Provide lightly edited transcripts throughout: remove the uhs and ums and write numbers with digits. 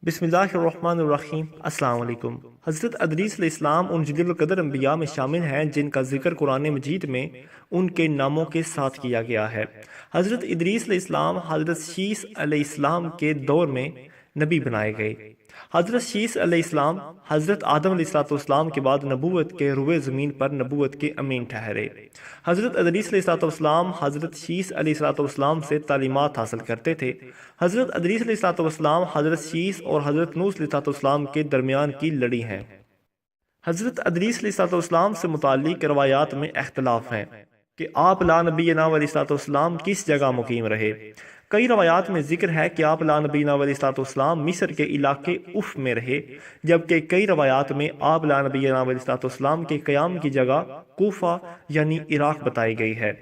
بسم اللہ الرحمن الرحیم۔ السلام علیکم۔ حضرت ادریس علیہ السلام ان جلیل القدر انبیاء میں شامل ہیں جن کا ذکر قرآن مجید میں ان کے ناموں کے ساتھ کیا گیا ہے۔ حضرت ادریس علیہ السلام حضرت شیس علیہ السلام کے دور میں نبی بنائے گئے۔ حضرت شیس علیہ السلام حضرت آدم علیہ السلام کے بعد نبوت کے روئے زمین پر نبوت کے امین ٹھہرے۔ حضرت ادریس علیہ السلام حضرت شیس علیہ السلام سے تعلیمات حاصل کرتے تھے۔ حضرت ادریس علیہ السلام حضرت شیس اور حضرت نوح علیہ السلام کے درمیان کی لڑی ہیں۔ حضرت ادریس علیہ السلام سے متعلق روایات میں اختلاف ہیں کہ آپ لا نبینا علیہ السلام کس جگہ مقیم رہے۔ کئی روایات میں ذکر ہے کہ آپ لا نبینا علیہ السلام مصر کے علاقے اف میں رہے، جبکہ کئی روایات میں آپ لا نبینا علیہ السلام کے قیام کی جگہ کوفہ یعنی عراق بتائی گئی ہے۔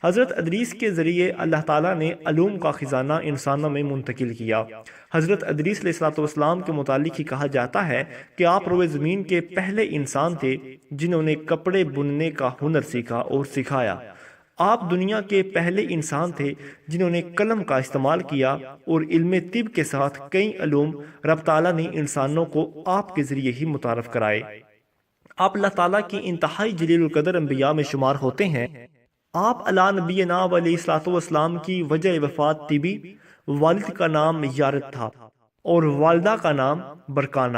حضرت ادریس کے ذریعے اللہ تعالیٰ نے علوم کا خزانہ انسانوں میں منتقل کیا۔ حضرت ادریس علیہ السلام کے متعلق ہی کہا جاتا ہے کہ آپ روئے زمین کے پہلے انسان تھے جنہوں نے کپڑے بننے کا ہنر سیکھا اور سکھایا۔ آپ دنیا کے پہلے انسان تھے جنہوں نے قلم کا استعمال کیا اور علم طب کے ساتھ کئی علوم رب تعالیٰ نے انسانوں کو آپ کے ذریعے ہی متعارف کرائے۔ آپ اللہ تعالیٰ کی انتہائی جلیل القدر انبیاء میں شمار ہوتے ہیں۔ آپ علی نبینا علیہ السلام کی وجہ وفات طبی، والد کا نام یارد تھا اور والدہ کا نام برکانہ۔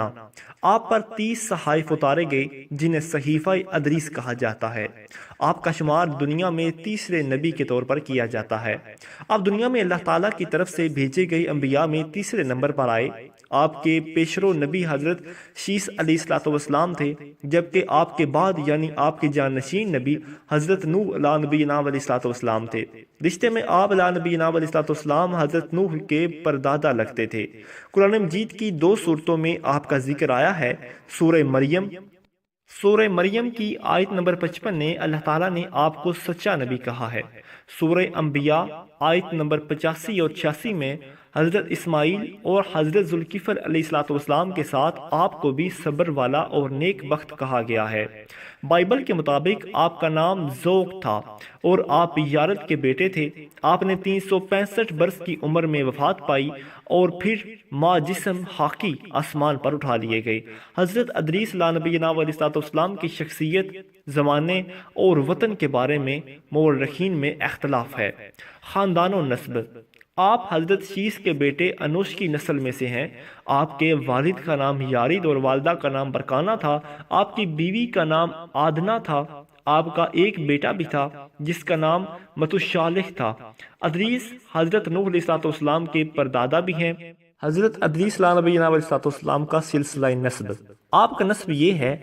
آپ پر 30 صحائف اتارے گئے جنہیں صحیفہ ادریس کہا جاتا ہے۔ آپ کا شمار دنیا میں تیسرے نبی کے طور پر کیا جاتا ہے۔ آپ دنیا میں اللہ تعالیٰ کی طرف سے بھیجے گئے انبیاء میں تیسرے نمبر پر آئے۔ آپ کے پیشرو نبی حضرت شیس علیہ السلام تھے، جبکہ آپ کے بعد یعنی آپ کے جانشین نبی حضرت نوح علیہ نبینا علیہ السلام تھے۔ رشتے میں آپ علیہ نبینا علیہ السلام حضرت نوح کے پردادا لگتے تھے۔ قرآن مجید کی 2 صورتوں میں آپ کا ذکر آیا ہے۔ سورہ مریم کی آیت نمبر 55 نے اللہ تعالیٰ نے آپ کو سچا نبی کہا ہے۔ سورہ انبیاء آیت نمبر 85 اور 86 میں حضرت اسماعیل اور حضرت ذوالکفل علیہ السلام کے ساتھ آپ کو بھی صبر والا اور نیک بخت کہا گیا ہے۔ بائبل کے مطابق آپ کا نام ذوق تھا اور آپ یارد کے بیٹے تھے۔ آپ نے 365 برس کی عمر میں وفات پائی اور پھر ما جسم حاقی آسمان پر اٹھا لیے گئے۔ حضرت ادریس علیہ نبینا علیہ السلام کی شخصیت، زمانے اور وطن کے بارے میں مورخین میں اختلاف ہے۔ خاندان و نسب: آپ حضرت شیس کے بیٹے انوش کی نسل میں سے ہیں۔ آپ کے والد کا نام یارد اور والدہ کا نام برکانہ تھا۔ آپ کی بیوی کا نام آدنا تھا۔ آپ کا ایک بیٹا بھی تھا جس کا نام متشالح تھا۔ ادریس حضرت نوح علیہ السلام کے پردادا بھی ہیں۔ حضرت ادریس علیہ السلام کا سلسلہ نسب: آپ کا نسب یہ ہے: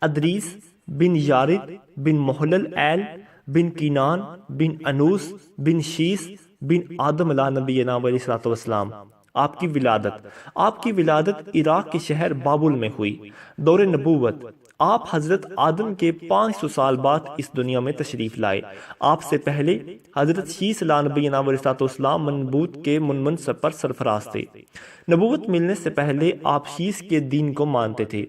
ادریس بن یارد بن محلل ایل بن کینان بن انوس بن شیس بن آدم علیہ نبینا علیہ السلام۔ آپ کی ولادت عراق کے شہر بابل میں ہوئی۔ دور نبوت: آپ حضرت آدم کے 500 سال بعد اس دنیا میں تشریف لائے۔ آپ سے پہلے حضرت شیس علیہ نبینا علیہ السلام نبوت کے منصب پر سرفراز تھے۔ نبوت ملنے سے پہلے آپ شیس کے دین کو مانتے تھے۔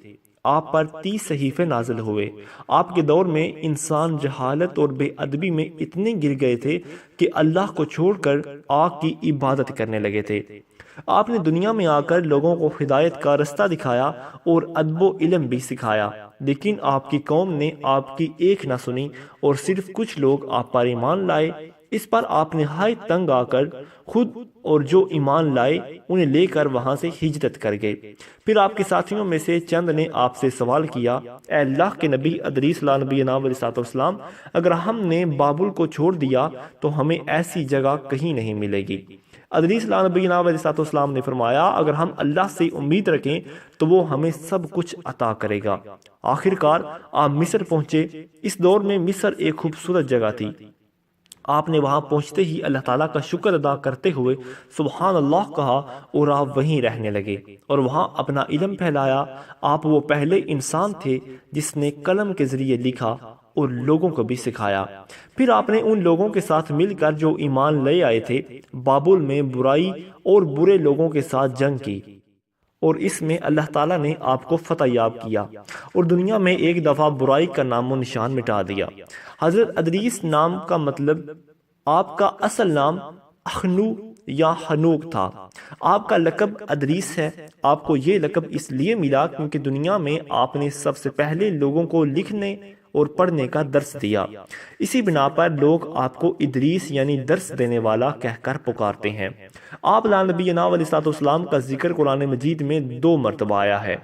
آپ پر 30 صحیفے نازل ہوئے۔ آپ کے دور میں انسان جہالت اور بے ادبی میں اتنے گر گئے تھے کہ اللہ کو چھوڑ کر آگ کی عبادت کرنے لگے تھے۔ آپ نے دنیا میں آ کر لوگوں کو ہدایت کا رستہ دکھایا اور ادب و علم بھی سکھایا، لیکن آپ کی قوم نے آپ کی ایک نہ سنی اور صرف کچھ لوگ آپ پر ایمان لائے۔ اس پر آپ نہایت تنگ آ کر خود اور جو ایمان لائے انہیں لے کر وہاں سے ہجرت کر گئے۔ پھر آپ کے ساتھیوں میں سے چند نے آپ سے سوال کیا: اے اللہ کے نبی ادریس علیہ نبینا علیہ السلام، اگر ہم نے بابل کو چھوڑ دیا تو ہمیں ایسی جگہ کہیں نہیں ملے گی۔ ادریس علیہ نبینا علیہ السلام نے فرمایا: اگر ہم اللہ سے امید رکھیں تو وہ ہمیں سب کچھ عطا کرے گا۔ آخر کار آپ مصر پہنچے۔ اس دور میں مصر ایک خوبصورت جگہ تھی۔ آپ نے وہاں پہنچتے ہی اللہ تعالیٰ کا شکر ادا کرتے ہوئے سبحان اللہ کہا اور آپ وہیں رہنے لگے اور وہاں اپنا علم پھیلایا۔ آپ وہ پہلے انسان تھے جس نے قلم کے ذریعے لکھا اور لوگوں کو بھی سکھایا۔ پھر آپ نے ان لوگوں کے ساتھ مل کر جو ایمان لے آئے تھے بابل میں برائی اور برے لوگوں کے ساتھ جنگ کی، اور اس میں اللہ تعالیٰ نے آپ کو فتح یاب کیا اور دنیا میں ایک دفعہ برائی کا نام و نشان مٹا دیا۔ حضرت ادریس نام کا مطلب، آپ کا اصل نام اخنو یا ہنوک تھا۔ آپ کا لقب ادریس ہے۔ آپ کو یہ لقب اس لیے ملا کیونکہ دنیا میں آپ نے سب سے پہلے لوگوں کو لکھنے اور پڑھنے کا درس دیا۔ اسی بنا پر لوگ آپ کو ادریس یعنی درس دینے والا کہہ کر پکارتے ہیں۔ آپ نبی علیہ السلام کا ذکر قرآن مجید میں 2 مرتبہ آیا ہے۔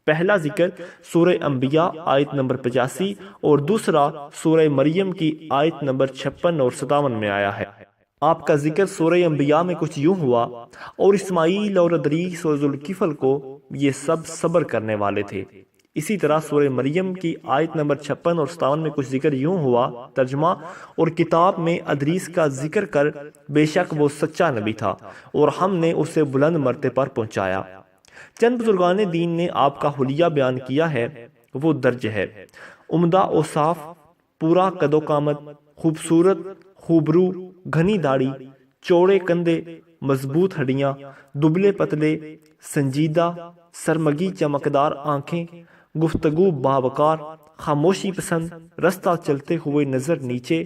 پہلا ذکر سورہ انبیاء آیت نمبر 85 اور دوسرا سورہ مریم کی آیت نمبر 56 اور 57 میں آیا ہے۔ آپ کا ذکر سورہ انبیاء میں کچھ یوں ہوا، اور اسماعیل اور ادریس اور ذوالکفل کو یہ سب صبر کرنے والے تھے۔ اسی طرح سورہ مریم کی آیت نمبر 56 اور 57 میں کچھ ذکر یوں ہوا، ترجمہ، اور کتاب میں ادریس کا ذکر کر، بے شک وہ سچا نبی تھا اور ہم نے اسے بلند مرتبے پر پہنچایا۔ چند بزرگان دین نے آپ کا حلیہ بیان کیا ہے، وہ درج ہے: عمدہ اوصاف، پورا قد و قامت، خوبصورت، خوبرو، گھنی داڑھی، چوڑے کندھے، مضبوط ہڈیاں، دبلے پتلے، سنجیدہ، سرمگی چمکدار آنکھیں، گفتگو باوقار، خاموشی پسند، رستہ چلتے ہوئے نظر نیچے،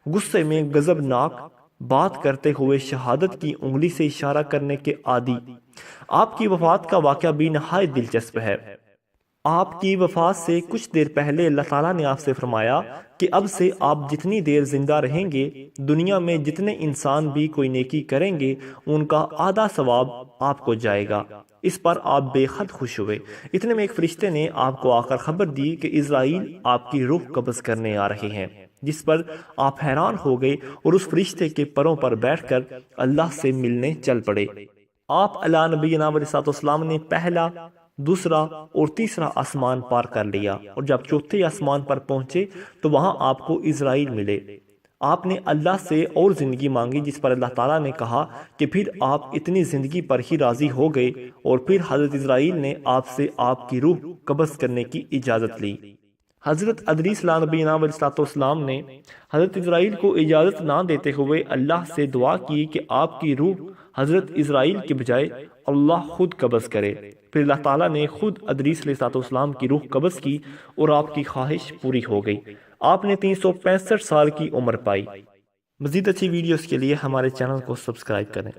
غصے میں غضب ناک، بات کرتے ہوئے شہادت کی انگلی سے اشارہ کرنے کے عادی۔ آپ کی وفات کا واقعہ بھی نہایت دلچسپ ہے۔ آپ کی وفات سے کچھ دیر پہلے اللہ تعالیٰ نے آپ سے فرمایا کہ اب سے آپ جتنی دیر زندہ رہیں گے، دنیا میں جتنے انسان بھی کوئی نیکی کریں گے ان کا آدھا ثواب آپ کو جائے گا۔ اس پر آپ بے حد خوش ہوئے۔ اتنے میں ایک فرشتے نے آپ کو آ کر خبر دی کہ اسرائیل آپ کی روح قبض کرنے آ رہے ہیں، جس پر آپ حیران ہو گئے اور اس فرشتے کے پروں پر بیٹھ کر اللہ سے ملنے چل پڑے۔ آپ نبی علیہ السلام نے پہلا، دوسرا اور تیسرا آسمان پار کر لیا، اور جب چوتھے آسمان پر پہنچے تو وہاں آپ کو اسرائیل ملے۔ آپ نے اللہ سے اور زندگی مانگی، جس پر اللہ تعالیٰ نے کہا کہ پھر آپ اتنی زندگی پر ہی راضی ہو گئے، اور پھر حضرت اسرائیل نے آپ سے آپ کی روح قبض کرنے کی اجازت لی۔ حضرت ادریس نبی علیہ السلام نے حضرت اسرائیل کو اجازت نہ دیتے ہوئے اللہ سے دعا کی کہ آپ کی روح حضرت اسرائیل کے بجائے اللہ خود قبض کرے۔ پھر اللہ تعالیٰ نے خود ادریس علیہ السلام کی روح قبض کی اور آپ کی خواہش پوری ہو گئی۔ آپ نے 365 سال کی عمر پائی۔ مزید اچھی ویڈیوز کے لیے ہمارے چینل کو سبسکرائب کریں۔